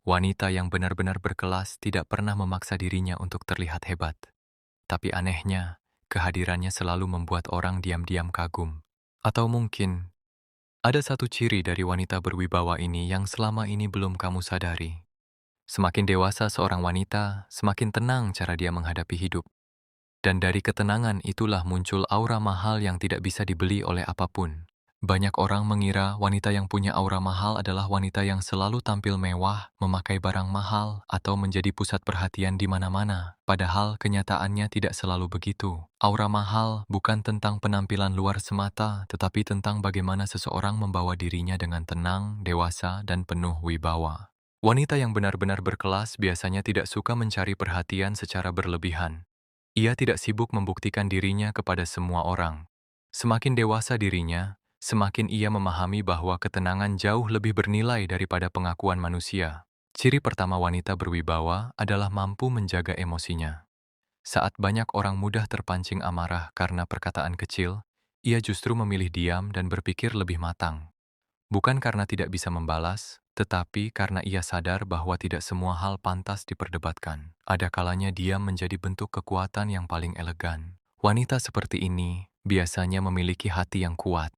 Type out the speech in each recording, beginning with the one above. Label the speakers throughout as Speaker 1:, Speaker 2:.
Speaker 1: Wanita yang benar-benar berkelas tidak pernah memaksa dirinya untuk terlihat hebat. Tapi anehnya, kehadirannya selalu membuat orang diam-diam kagum. Atau mungkin, ada satu ciri dari wanita berwibawa ini yang selama ini belum kamu sadari. Semakin dewasa seorang wanita, semakin tenang cara dia menghadapi hidup. Dan dari ketenangan itulah muncul aura mahal yang tidak bisa dibeli oleh apapun. Banyak orang mengira wanita yang punya aura mahal adalah wanita yang selalu tampil mewah, memakai barang mahal, atau menjadi pusat perhatian di mana-mana. Padahal kenyataannya tidak selalu begitu. Aura mahal bukan tentang penampilan luar semata, tetapi tentang bagaimana seseorang membawa dirinya dengan tenang, dewasa, dan penuh wibawa. Wanita yang benar-benar berkelas biasanya tidak suka mencari perhatian secara berlebihan. Ia tidak sibuk membuktikan dirinya kepada semua orang. Semakin dewasa dirinya, semakin ia memahami bahwa ketenangan jauh lebih bernilai daripada pengakuan manusia. Ciri pertama wanita berwibawa adalah mampu menjaga emosinya. Saat banyak orang mudah terpancing amarah karena perkataan kecil, ia justru memilih diam dan berpikir lebih matang. Bukan karena tidak bisa membalas, tetapi karena ia sadar bahwa tidak semua hal pantas diperdebatkan. Ada kalanya dia menjadi bentuk kekuatan yang paling elegan. Wanita seperti ini biasanya memiliki hati yang kuat.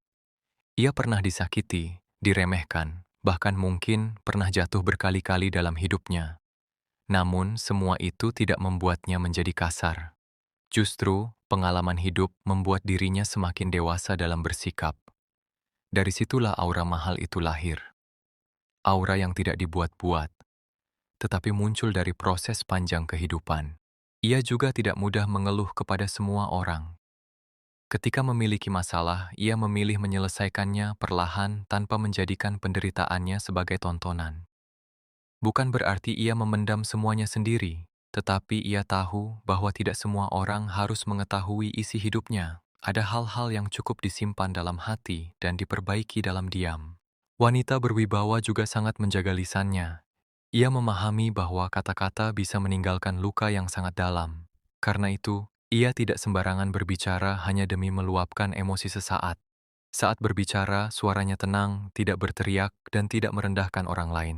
Speaker 1: Ia pernah disakiti, diremehkan, bahkan mungkin pernah jatuh berkali-kali dalam hidupnya. Namun, semua itu tidak membuatnya menjadi kasar. Justru, pengalaman hidup membuat dirinya semakin dewasa dalam bersikap. Dari situlah aura mahal itu lahir. Aura yang tidak dibuat-buat, tetapi muncul dari proses panjang kehidupan. Ia juga tidak mudah mengeluh kepada semua orang. Ketika memiliki masalah, ia memilih menyelesaikannya perlahan tanpa menjadikan penderitaannya sebagai tontonan. Bukan berarti ia memendam semuanya sendiri, tetapi ia tahu bahwa tidak semua orang harus mengetahui isi hidupnya. Ada hal-hal yang cukup disimpan dalam hati dan diperbaiki dalam diam. Wanita berwibawa juga sangat menjaga lisannya. Ia memahami bahwa kata-kata bisa meninggalkan luka yang sangat dalam. Karena itu, ia tidak sembarangan berbicara hanya demi meluapkan emosi sesaat. Saat berbicara, suaranya tenang, tidak berteriak, dan tidak merendahkan orang lain.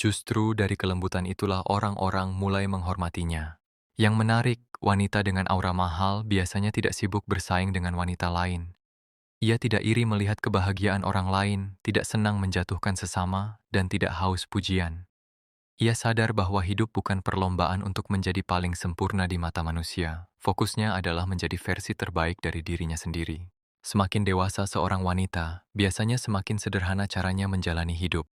Speaker 1: Justru dari kelembutan itulah orang-orang mulai menghormatinya. Yang menarik, wanita dengan aura mahal biasanya tidak sibuk bersaing dengan wanita lain. Ia tidak iri melihat kebahagiaan orang lain, tidak senang menjatuhkan sesama, dan tidak haus pujian. Ia sadar bahwa hidup bukan perlombaan untuk menjadi paling sempurna di mata manusia. Fokusnya adalah menjadi versi terbaik dari dirinya sendiri. Semakin dewasa seorang wanita, biasanya semakin sederhana caranya menjalani hidup.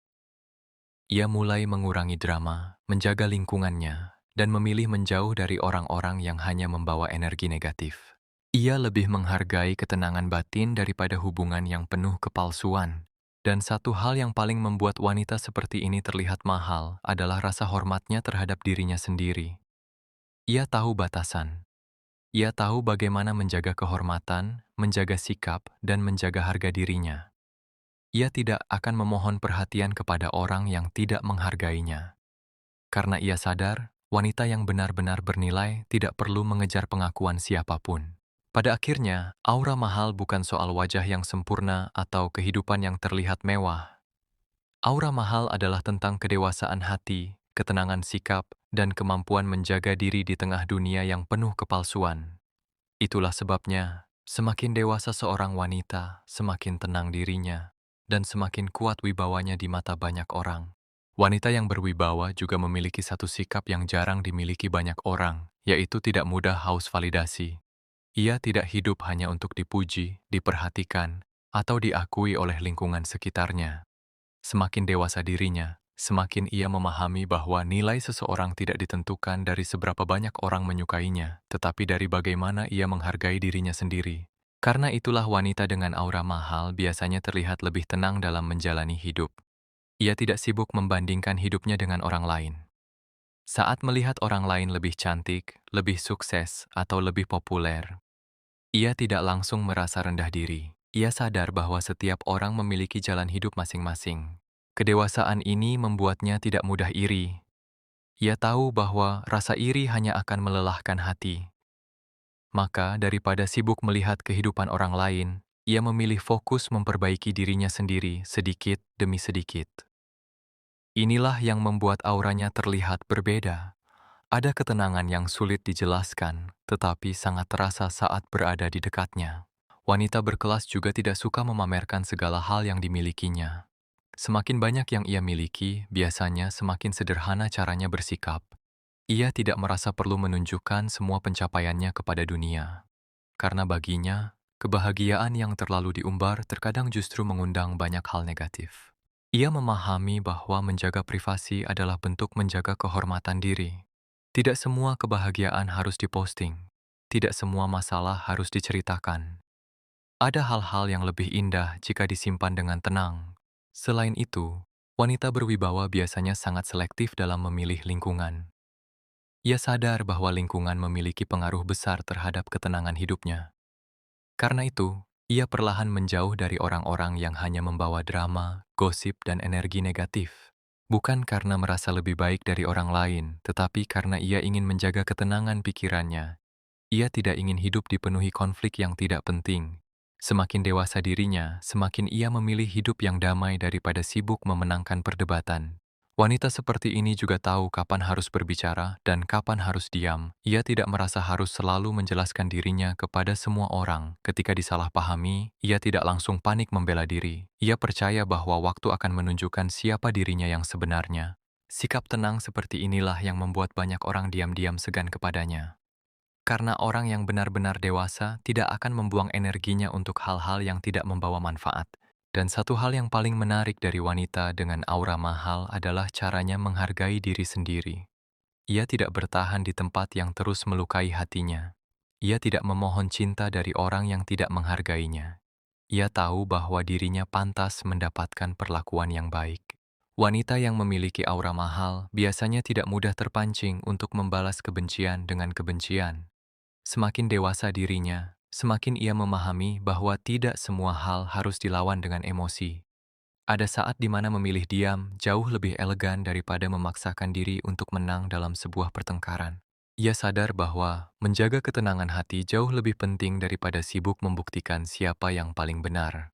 Speaker 1: Ia mulai mengurangi drama, menjaga lingkungannya, dan memilih menjauh dari orang-orang yang hanya membawa energi negatif. Ia lebih menghargai ketenangan batin daripada hubungan yang penuh kepalsuan. Dan satu hal yang paling membuat wanita seperti ini terlihat mahal adalah rasa hormatnya terhadap dirinya sendiri. Ia tahu batasan. Ia tahu bagaimana menjaga kehormatan, menjaga sikap, dan menjaga harga dirinya. Ia tidak akan memohon perhatian kepada orang yang tidak menghargainya. Karena ia sadar, wanita yang benar-benar bernilai tidak perlu mengejar pengakuan siapapun. Pada akhirnya, aura mahal bukan soal wajah yang sempurna atau kehidupan yang terlihat mewah. Aura mahal adalah tentang kedewasaan hati, ketenangan sikap, dan kemampuan menjaga diri di tengah dunia yang penuh kepalsuan. Itulah sebabnya, semakin dewasa seorang wanita, semakin tenang dirinya, dan semakin kuat wibawanya di mata banyak orang. Wanita yang berwibawa juga memiliki satu sikap yang jarang dimiliki banyak orang, yaitu tidak mudah haus validasi. Ia tidak hidup hanya untuk dipuji, diperhatikan, atau diakui oleh lingkungan sekitarnya. Semakin dewasa dirinya, semakin ia memahami bahwa nilai seseorang tidak ditentukan dari seberapa banyak orang menyukainya, tetapi dari bagaimana ia menghargai dirinya sendiri. Karena itulah wanita dengan aura mahal biasanya terlihat lebih tenang dalam menjalani hidup. Ia tidak sibuk membandingkan hidupnya dengan orang lain. Saat melihat orang lain lebih cantik, lebih sukses, atau lebih populer, ia tidak langsung merasa rendah diri. Ia sadar bahwa setiap orang memiliki jalan hidup masing-masing. Kedewasaan ini membuatnya tidak mudah iri. Ia tahu bahwa rasa iri hanya akan melelahkan hati. Maka daripada sibuk melihat kehidupan orang lain, ia memilih fokus memperbaiki dirinya sendiri sedikit demi sedikit. Inilah yang membuat auranya terlihat berbeda. Ada ketenangan yang sulit dijelaskan, tetapi sangat terasa saat berada di dekatnya. Wanita berkelas juga tidak suka memamerkan segala hal yang dimilikinya. Semakin banyak yang ia miliki, biasanya semakin sederhana caranya bersikap. Ia tidak merasa perlu menunjukkan semua pencapaiannya kepada dunia. Karena baginya, kebahagiaan yang terlalu diumbar terkadang justru mengundang banyak hal negatif. Ia memahami bahwa menjaga privasi adalah bentuk menjaga kehormatan diri. Tidak semua kebahagiaan harus diposting. Tidak semua masalah harus diceritakan. Ada hal-hal yang lebih indah jika disimpan dengan tenang. Selain itu, wanita berwibawa biasanya sangat selektif dalam memilih lingkungan. Ia sadar bahwa lingkungan memiliki pengaruh besar terhadap ketenangan hidupnya. Karena itu, ia perlahan menjauh dari orang-orang yang hanya membawa drama, gosip, dan energi negatif. Bukan karena merasa lebih baik dari orang lain, tetapi karena ia ingin menjaga ketenangan pikirannya. Ia tidak ingin hidup dipenuhi konflik yang tidak penting. Semakin dewasa dirinya, semakin ia memilih hidup yang damai daripada sibuk memenangkan perdebatan. Wanita seperti ini juga tahu kapan harus berbicara dan kapan harus diam. Ia tidak merasa harus selalu menjelaskan dirinya kepada semua orang. Ketika disalahpahami, ia tidak langsung panik membela diri. Ia percaya bahwa waktu akan menunjukkan siapa dirinya yang sebenarnya. Sikap tenang seperti inilah yang membuat banyak orang diam-diam segan kepadanya. Karena orang yang benar-benar dewasa tidak akan membuang energinya untuk hal-hal yang tidak membawa manfaat. Dan satu hal yang paling menarik dari wanita dengan aura mahal adalah caranya menghargai diri sendiri. Ia tidak bertahan di tempat yang terus melukai hatinya. Ia tidak memohon cinta dari orang yang tidak menghargainya. Ia tahu bahwa dirinya pantas mendapatkan perlakuan yang baik. Wanita yang memiliki aura mahal biasanya tidak mudah terpancing untuk membalas kebencian dengan kebencian. Semakin dewasa dirinya, semakin ia memahami bahwa tidak semua hal harus dilawan dengan emosi. Ada saat di mana memilih diam jauh lebih elegan daripada memaksakan diri untuk menang dalam sebuah pertengkaran. Ia sadar bahwa menjaga ketenangan hati jauh lebih penting daripada sibuk membuktikan siapa yang paling benar.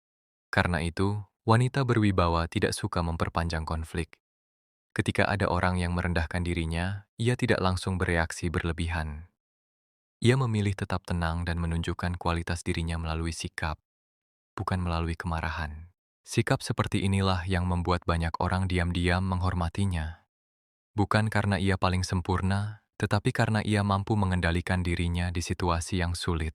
Speaker 1: Karena itu, wanita berwibawa tidak suka memperpanjang konflik. Ketika ada orang yang merendahkan dirinya, ia tidak langsung bereaksi berlebihan. Ia memilih tetap tenang dan menunjukkan kualitas dirinya melalui sikap, bukan melalui kemarahan. Sikap seperti inilah yang membuat banyak orang diam-diam menghormatinya. Bukan karena ia paling sempurna, tetapi karena ia mampu mengendalikan dirinya di situasi yang sulit.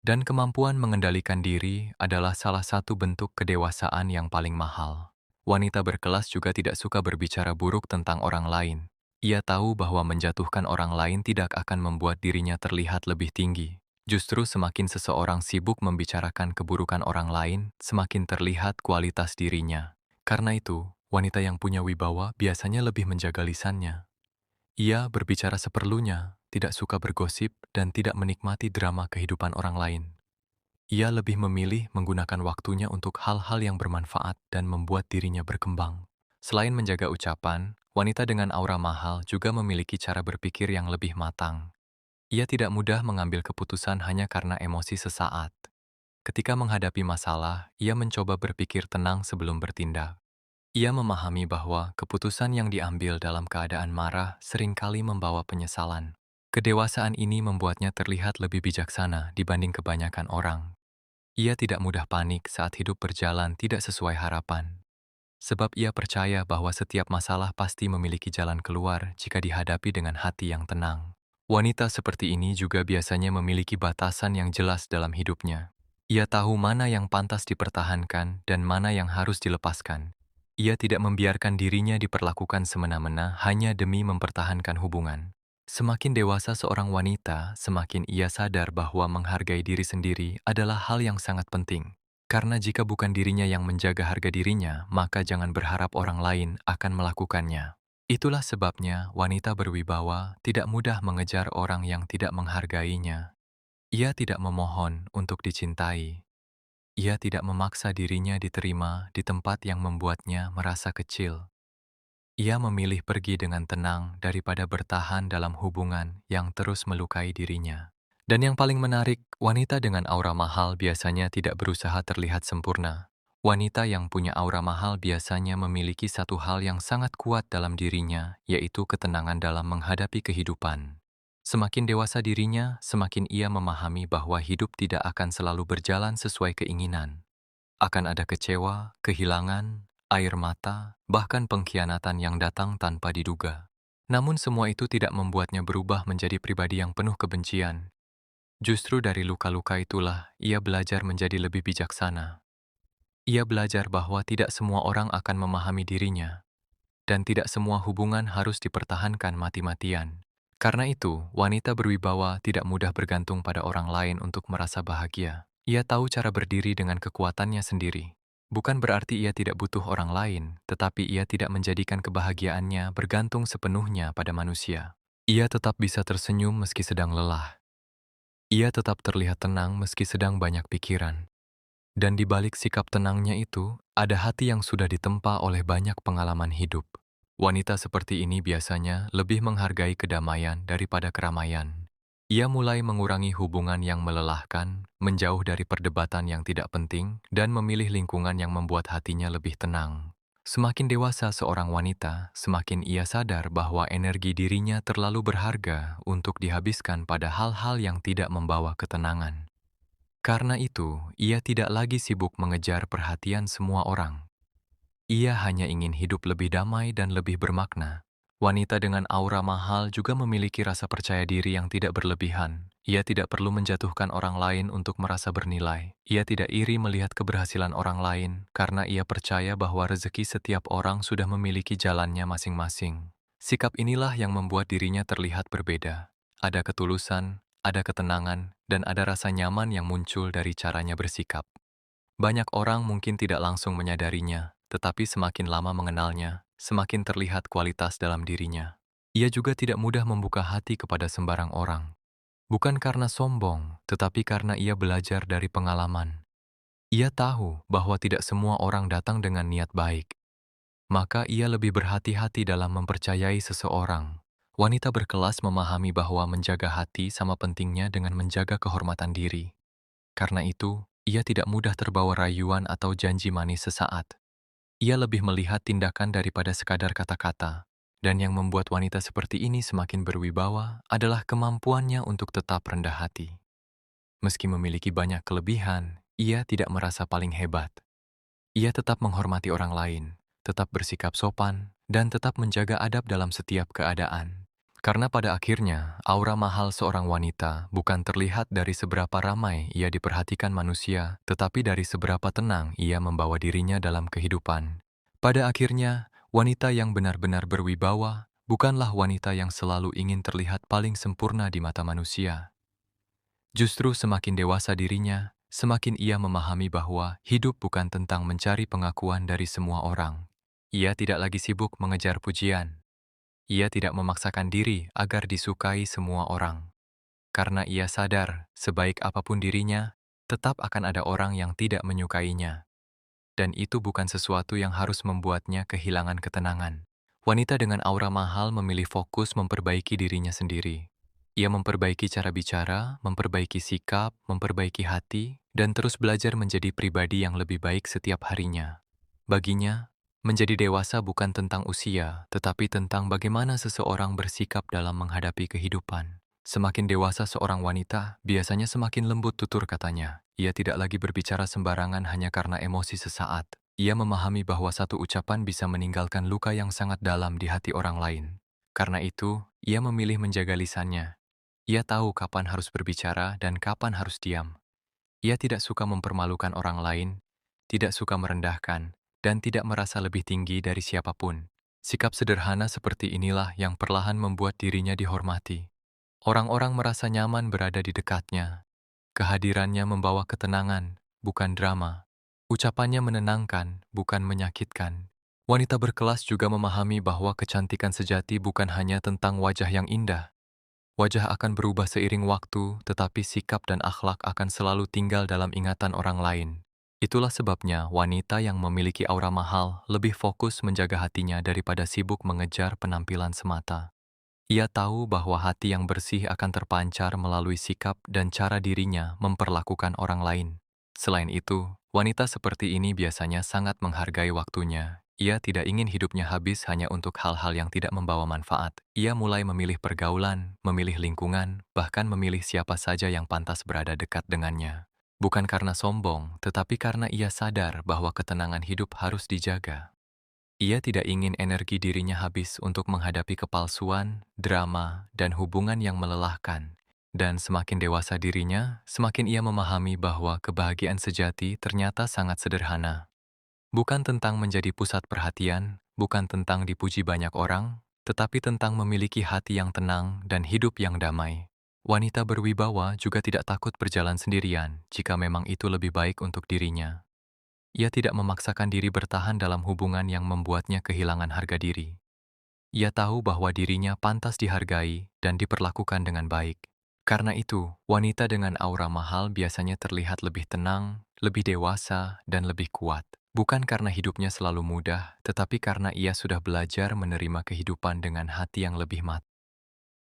Speaker 1: Dan kemampuan mengendalikan diri adalah salah satu bentuk kedewasaan yang paling mahal. Wanita berkelas juga tidak suka berbicara buruk tentang orang lain. Ia tahu bahwa menjatuhkan orang lain tidak akan membuat dirinya terlihat lebih tinggi. Justru semakin seseorang sibuk membicarakan keburukan orang lain, semakin terlihat kualitas dirinya. Karena itu, wanita yang punya wibawa biasanya lebih menjaga lisannya. Ia berbicara seperlunya, tidak suka bergosip, dan tidak menikmati drama kehidupan orang lain. Ia lebih memilih menggunakan waktunya untuk hal-hal yang bermanfaat dan membuat dirinya berkembang. Selain menjaga ucapan, wanita dengan aura mahal juga memiliki cara berpikir yang lebih matang. Ia tidak mudah mengambil keputusan hanya karena emosi sesaat. Ketika menghadapi masalah, ia mencoba berpikir tenang sebelum bertindak. Ia memahami bahwa keputusan yang diambil dalam keadaan marah seringkali membawa penyesalan. Kedewasaan ini membuatnya terlihat lebih bijaksana dibanding kebanyakan orang. Ia tidak mudah panik saat hidup berjalan tidak sesuai harapan. Sebab ia percaya bahwa setiap masalah pasti memiliki jalan keluar jika dihadapi dengan hati yang tenang. Wanita seperti ini juga biasanya memiliki batasan yang jelas dalam hidupnya. Ia tahu mana yang pantas dipertahankan dan mana yang harus dilepaskan. Ia tidak membiarkan dirinya diperlakukan semena-mena hanya demi mempertahankan hubungan. Semakin dewasa seorang wanita, semakin ia sadar bahwa menghargai diri sendiri adalah hal yang sangat penting. Karena jika bukan dirinya yang menjaga harga dirinya, maka jangan berharap orang lain akan melakukannya. Itulah sebabnya wanita berwibawa tidak mudah mengejar orang yang tidak menghargainya. Ia tidak memohon untuk dicintai. Ia tidak memaksa dirinya diterima di tempat yang membuatnya merasa kecil. Ia memilih pergi dengan tenang daripada bertahan dalam hubungan yang terus melukai dirinya. Dan yang paling menarik, wanita dengan aura mahal biasanya tidak berusaha terlihat sempurna. Wanita yang punya aura mahal biasanya memiliki satu hal yang sangat kuat dalam dirinya, yaitu ketenangan dalam menghadapi kehidupan. Semakin dewasa dirinya, semakin ia memahami bahwa hidup tidak akan selalu berjalan sesuai keinginan. Akan ada kecewa, kehilangan, air mata, bahkan pengkhianatan yang datang tanpa diduga. Namun semua itu tidak membuatnya berubah menjadi pribadi yang penuh kebencian. Justru dari luka-luka itulah ia belajar menjadi lebih bijaksana. Ia belajar bahwa tidak semua orang akan memahami dirinya, dan tidak semua hubungan harus dipertahankan mati-matian. Karena itu, wanita berwibawa tidak mudah bergantung pada orang lain untuk merasa bahagia. Ia tahu cara berdiri dengan kekuatannya sendiri. Bukan berarti ia tidak butuh orang lain, tetapi ia tidak menjadikan kebahagiaannya bergantung sepenuhnya pada manusia. Ia tetap bisa tersenyum meski sedang lelah. Ia tetap terlihat tenang meski sedang banyak pikiran. Dan di balik sikap tenangnya itu, ada hati yang sudah ditempa oleh banyak pengalaman hidup. Wanita seperti ini biasanya lebih menghargai kedamaian daripada keramaian. Ia mulai mengurangi hubungan yang melelahkan, menjauh dari perdebatan yang tidak penting, dan memilih lingkungan yang membuat hatinya lebih tenang. Semakin dewasa seorang wanita, semakin ia sadar bahwa energi dirinya terlalu berharga untuk dihabiskan pada hal-hal yang tidak membawa ketenangan. Karena itu, ia tidak lagi sibuk mengejar perhatian semua orang. Ia hanya ingin hidup lebih damai dan lebih bermakna. Wanita dengan aura mahal juga memiliki rasa percaya diri yang tidak berlebihan. Ia tidak perlu menjatuhkan orang lain untuk merasa bernilai. Ia tidak iri melihat keberhasilan orang lain karena ia percaya bahwa rezeki setiap orang sudah memiliki jalannya masing-masing. Sikap inilah yang membuat dirinya terlihat berbeda. Ada ketulusan, ada ketenangan, dan ada rasa nyaman yang muncul dari caranya bersikap. Banyak orang mungkin tidak langsung menyadarinya, tetapi semakin lama mengenalnya, semakin terlihat kualitas dalam dirinya. Ia juga tidak mudah membuka hati kepada sembarang orang. Bukan karena sombong, tetapi karena ia belajar dari pengalaman. Ia tahu bahwa tidak semua orang datang dengan niat baik. Maka ia lebih berhati-hati dalam mempercayai seseorang. Wanita berkelas memahami bahwa menjaga hati sama pentingnya dengan menjaga kehormatan diri. Karena itu, ia tidak mudah terbawa rayuan atau janji manis sesaat. Ia lebih melihat tindakan daripada sekadar kata-kata. Dan yang membuat wanita seperti ini semakin berwibawa adalah kemampuannya untuk tetap rendah hati. Meski memiliki banyak kelebihan, ia tidak merasa paling hebat. Ia tetap menghormati orang lain, tetap bersikap sopan, dan tetap menjaga adab dalam setiap keadaan. Karena pada akhirnya, aura mahal seorang wanita bukan terlihat dari seberapa ramai ia diperhatikan manusia, tetapi dari seberapa tenang ia membawa dirinya dalam kehidupan. Pada akhirnya, wanita yang benar-benar berwibawa bukanlah wanita yang selalu ingin terlihat paling sempurna di mata manusia. Justru semakin dewasa dirinya, semakin ia memahami bahwa hidup bukan tentang mencari pengakuan dari semua orang. Ia tidak lagi sibuk mengejar pujian. Ia tidak memaksakan diri agar disukai semua orang. Karena ia sadar, sebaik apapun dirinya, tetap akan ada orang yang tidak menyukainya. Dan itu bukan sesuatu yang harus membuatnya kehilangan ketenangan. Wanita dengan aura mahal memilih fokus memperbaiki dirinya sendiri. Ia memperbaiki cara bicara, memperbaiki sikap, memperbaiki hati, dan terus belajar menjadi pribadi yang lebih baik setiap harinya. Baginya, menjadi dewasa bukan tentang usia, tetapi tentang bagaimana seseorang bersikap dalam menghadapi kehidupan. Semakin dewasa seorang wanita, biasanya semakin lembut tutur katanya. Ia tidak lagi berbicara sembarangan hanya karena emosi sesaat. Ia memahami bahwa satu ucapan bisa meninggalkan luka yang sangat dalam di hati orang lain. Karena itu, ia memilih menjaga lisannya. Ia tahu kapan harus berbicara dan kapan harus diam. Ia tidak suka mempermalukan orang lain, tidak suka merendahkan, dan tidak merasa lebih tinggi dari siapapun. Sikap sederhana seperti inilah yang perlahan membuat dirinya dihormati. Orang-orang merasa nyaman berada di dekatnya. Kehadirannya membawa ketenangan, bukan drama. Ucapannya menenangkan, bukan menyakitkan. Wanita berkelas juga memahami bahwa kecantikan sejati bukan hanya tentang wajah yang indah. Wajah akan berubah seiring waktu, tetapi sikap dan akhlak akan selalu tinggal dalam ingatan orang lain. Itulah sebabnya wanita yang memiliki aura mahal lebih fokus menjaga hatinya daripada sibuk mengejar penampilan semata. Ia tahu bahwa hati yang bersih akan terpancar melalui sikap dan cara dirinya memperlakukan orang lain. Selain itu, wanita seperti ini biasanya sangat menghargai waktunya. Ia tidak ingin hidupnya habis hanya untuk hal-hal yang tidak membawa manfaat. Ia mulai memilih pergaulan, memilih lingkungan, bahkan memilih siapa saja yang pantas berada dekat dengannya. Bukan karena sombong, tetapi karena ia sadar bahwa ketenangan hidup harus dijaga. Ia tidak ingin energi dirinya habis untuk menghadapi kepalsuan, drama, dan hubungan yang melelahkan. Dan semakin dewasa dirinya, semakin ia memahami bahwa kebahagiaan sejati ternyata sangat sederhana. Bukan tentang menjadi pusat perhatian, bukan tentang dipuji banyak orang, tetapi tentang memiliki hati yang tenang dan hidup yang damai. Wanita berwibawa juga tidak takut berjalan sendirian jika memang itu lebih baik untuk dirinya. Ia tidak memaksakan diri bertahan dalam hubungan yang membuatnya kehilangan harga diri. Ia tahu bahwa dirinya pantas dihargai dan diperlakukan dengan baik. Karena itu, wanita dengan aura mahal biasanya terlihat lebih tenang, lebih dewasa, dan lebih kuat. Bukan karena hidupnya selalu mudah, tetapi karena ia sudah belajar menerima kehidupan dengan hati yang lebih matang.